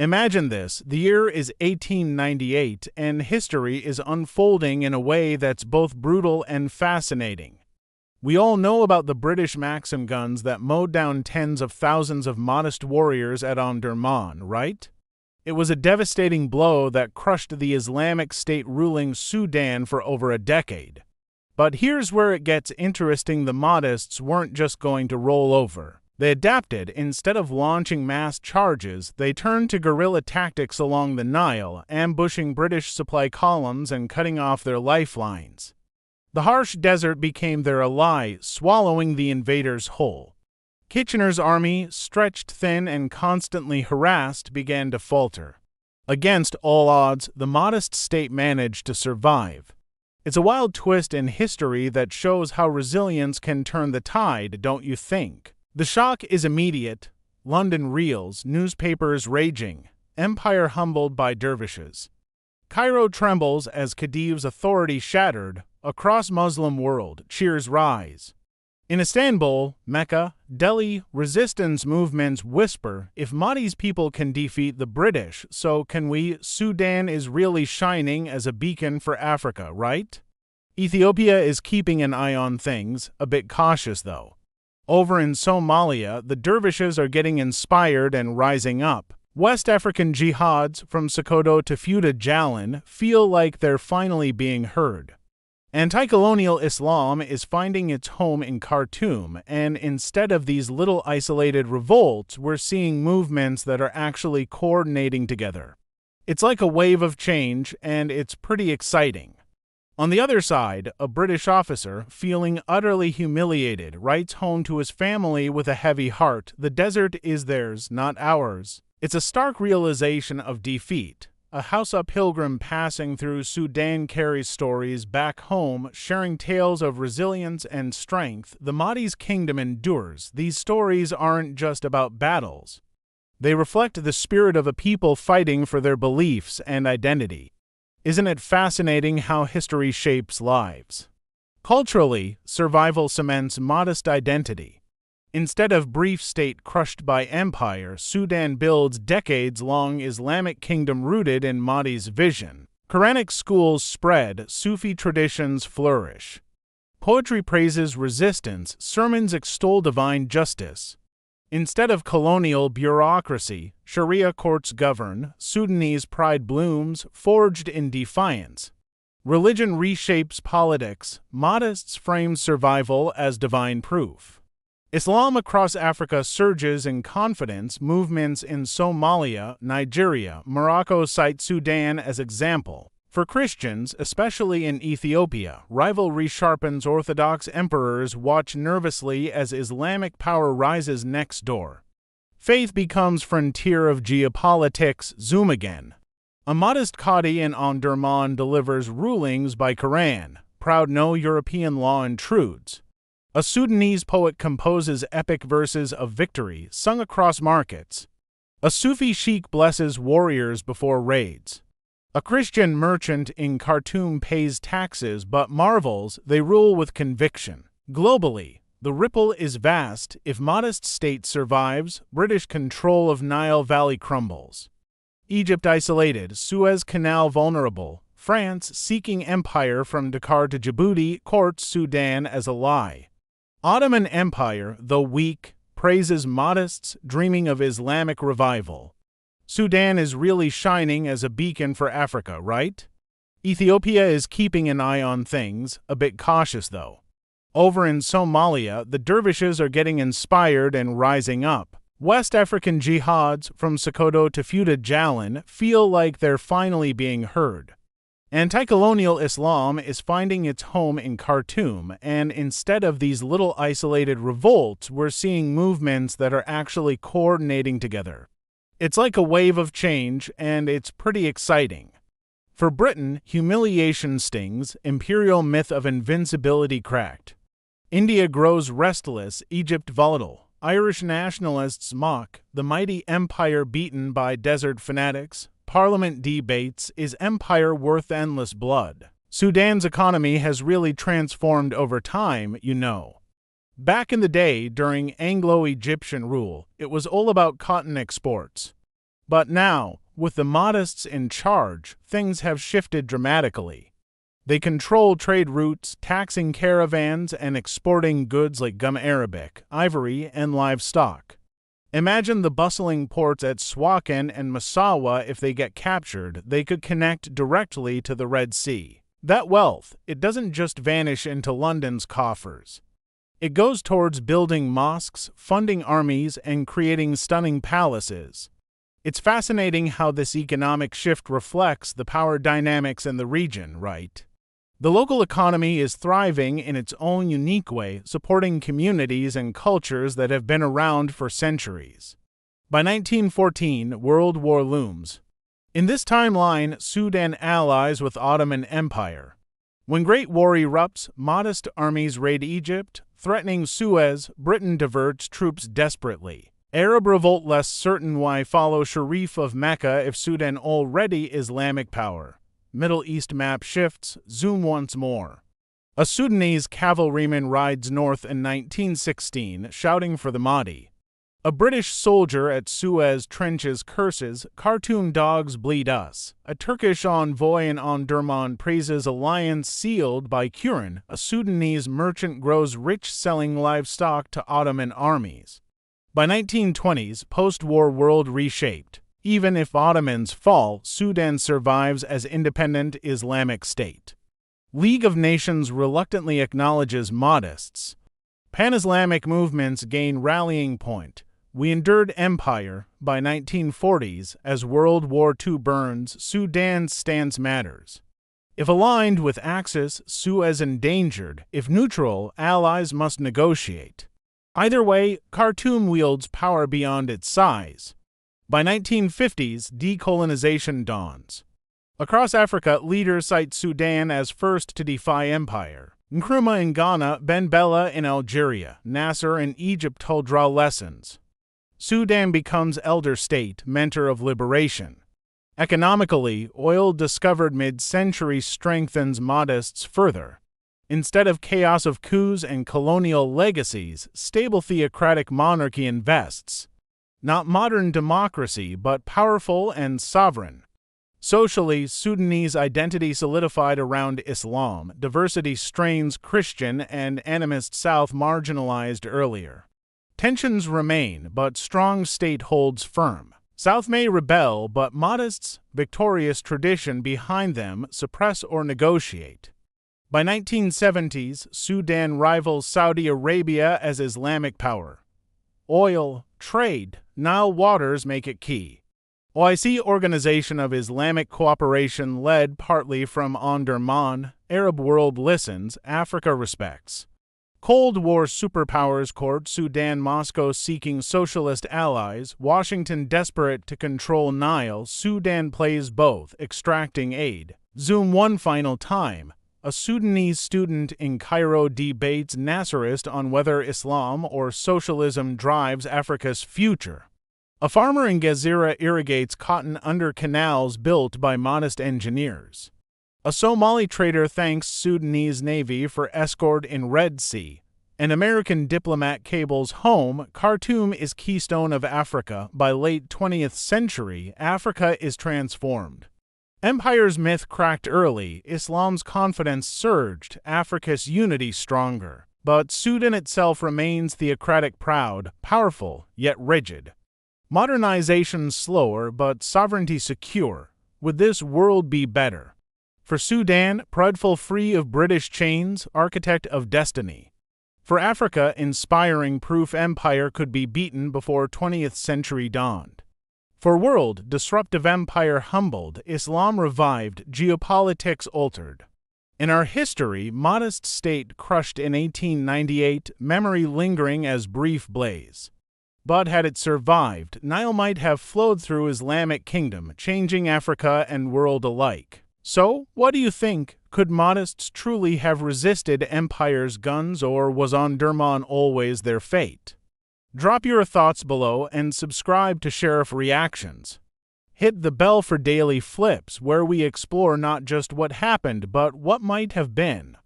Imagine this, the year is 1898 and history is unfolding in a way that's both brutal and fascinating. We all know about the British Maxim guns that mowed down tens of thousands of Mahdist warriors at Omdurman, right? It was a devastating blow that crushed the Islamic State ruling Sudan for over a decade. But here's where it gets interesting: the Mahdists weren't just going to roll over. They adapted. Instead of launching mass charges, they turned to guerrilla tactics along the Nile, ambushing British supply columns and cutting off their lifelines. The harsh desert became their ally, swallowing the invaders whole. Kitchener's army, stretched thin and constantly harassed, began to falter. Against all odds, the Mahdist State managed to survive. It's a wild twist in history that shows how resilience can turn the tide, don't you think? The shock is immediate. London reels, newspapers raging, empire humbled by dervishes. Cairo trembles as Khedive's authority shattered. Across Muslim world, cheers rise. In Istanbul, Mecca, Delhi, resistance movements whisper, if Mahdi's people can defeat the British, so can we. Sudan is really shining as a beacon for Africa, right? Ethiopia is keeping an eye on things, a bit cautious though. Over in Somalia, the dervishes are getting inspired and rising up. West African jihads, from Sokoto to Fouta Jalan, feel like they're finally being heard. Anti-colonial Islam is finding its home in Khartoum, and instead of these little isolated revolts, we're seeing movements that are actually coordinating together. It's like a wave of change, and it's pretty exciting. On the other side, a British officer, feeling utterly humiliated, writes home to his family with a heavy heart, "The desert is theirs, not ours." It's a stark realization of defeat. A Hausa pilgrim passing through Sudan carries stories back home, sharing tales of resilience and strength. The Mahdi's kingdom endures. These stories aren't just about battles. They reflect the spirit of a people fighting for their beliefs and identity. Isn't it fascinating how history shapes lives? Culturally, survival cements Mahdist identity. Instead of brief state crushed by empire, Sudan builds decades-long Islamic kingdom rooted in Mahdi's vision. Quranic schools spread, Sufi traditions flourish. Poetry praises resistance, sermons extol divine justice. Instead of colonial bureaucracy, Sharia courts govern, Sudanese pride blooms, forged in defiance. Religion reshapes politics, Mahdists frame survival as divine proof. Islam across Africa surges in confidence. Movements in Somalia, Nigeria, Morocco cite Sudan as example. For Christians, especially in Ethiopia, rivalry sharpens. Orthodox emperors watch nervously as Islamic power rises next door. Faith becomes frontier of geopolitics. Zoom again. A Mahdist Qadi in Omdurman delivers rulings by Quran. Proud no European law intrudes. A Sudanese poet composes epic verses of victory, sung across markets. A Sufi sheikh blesses warriors before raids. A Christian merchant in Khartoum pays taxes but marvels they rule with conviction. Globally, the ripple is vast. If Mahdist State survives, British control of Nile Valley crumbles. Egypt isolated, Suez Canal vulnerable, France seeking empire from Dakar to Djibouti courts Sudan as a lie. Ottoman Empire, though weak, praises Mahdists dreaming of Islamic revival. Sudan is really shining as a beacon for Africa, right? Ethiopia is keeping an eye on things, a bit cautious though. Over in Somalia, the dervishes are getting inspired and rising up. West African jihads, from Sokoto to Fouta Jalan, feel like they're finally being heard. Anti-colonial Islam is finding its home in Khartoum, and instead of these little isolated revolts, we're seeing movements that are actually coordinating together. It's like a wave of change, and it's pretty exciting. For Britain, humiliation stings, imperial myth of invincibility cracked. India grows restless, Egypt volatile. Irish nationalists mock, the mighty empire beaten by desert fanatics. Parliament debates, is empire worth endless blood? Sudan's economy has really transformed over time, you know. Back in the day, during Anglo-Egyptian rule, it was all about cotton exports. But now, with the Mahdists in charge, things have shifted dramatically. They control trade routes, taxing caravans and exporting goods like gum arabic, ivory, and livestock. Imagine the bustling ports at Suakin and Massawa. If they get captured, they could connect directly to the Red Sea. That wealth, it doesn't just vanish into London's coffers. It goes towards building mosques, funding armies, and creating stunning palaces. It's fascinating how this economic shift reflects the power dynamics in the region, right? The local economy is thriving in its own unique way, supporting communities and cultures that have been around for centuries. By 1914, World War looms. In this timeline, Sudan allies with Ottoman Empire. When Great War erupts, Mahdist armies raid Egypt. Threatening Suez, Britain diverts troops desperately. Arab revolt less certain why follow Sharif of Mecca if Sudan already Islamic power. Middle East map shifts, zoom once more. A Sudanese cavalryman rides north in 1916, shouting for the Mahdi. A British soldier at Suez trenches curses, Khartoum dogs bleed us. A Turkish envoy in Omdurman praises alliance sealed by Kuran. A Sudanese merchant grows rich selling livestock to Ottoman armies. By 1920s, post-war world reshaped. Even if Ottomans fall, Sudan survives as independent Islamic state. League of Nations reluctantly acknowledges Mahdists. Pan-Islamic movements gain rallying point. We endured empire. By 1940s, as World War II burns, Sudan's stance matters. If aligned with Axis, Suez endangered. If neutral, allies must negotiate. Either way, Khartoum wields power beyond its size. By 1950s, decolonization dawns. Across Africa, leaders cite Sudan as first to defy empire. Nkrumah in Ghana, Ben Bella in Algeria, Nasser in Egypt to draw lessons. Sudan becomes elder state, mentor of liberation. Economically, oil discovered mid-century strengthens Mahdists further. Instead of chaos of coups and colonial legacies, stable theocratic monarchy invests. Not modern democracy, but powerful and sovereign. Socially, Sudanese identity solidified around Islam, diversity strains Christian and animist South marginalized earlier. Tensions remain, but strong state holds firm. South may rebel, but Mahdists, victorious tradition behind them, suppress or negotiate. By 1970s, Sudan rivals Saudi Arabia as Islamic power. Oil, trade, Nile waters make it key. OIC Organization of Islamic Cooperation led partly from Omdurman, Arab world listens, Africa respects. Cold War superpowers court Sudan, Moscow seeking socialist allies, Washington desperate to control Nile, Sudan plays both, extracting aid. Zoom one final time. A Sudanese student in Cairo debates Nasserist on whether Islam or socialism drives Africa's future. A farmer in Gezira irrigates cotton under canals built by Mahdist engineers. A Somali trader thanks Sudanese Navy for escort in Red Sea. An American diplomat cables home, Khartoum is keystone of Africa. By late 20th century, Africa is transformed. Empire's myth cracked early, Islam's confidence surged, Africa's unity stronger. But Sudan itself remains theocratic proud, powerful, yet rigid. Modernization slower, but sovereignty secure. Would this world be better? For Sudan, prideful free of British chains, architect of destiny. For Africa, inspiring proof empire could be beaten before 20th century dawned. For world, disruptive empire humbled, Islam revived, geopolitics altered. In our history, Mahdist State crushed in 1898, memory lingering as brief blaze. But had it survived, Nile might have flowed through Islamic kingdom, changing Africa and world alike. So, what do you think? Could Mahdists truly have resisted empire's guns, or was Omdurman always their fate? Drop your thoughts below and subscribe to Sheriff Reactions. Hit the bell for daily flips, where we explore not just what happened, but what might have been.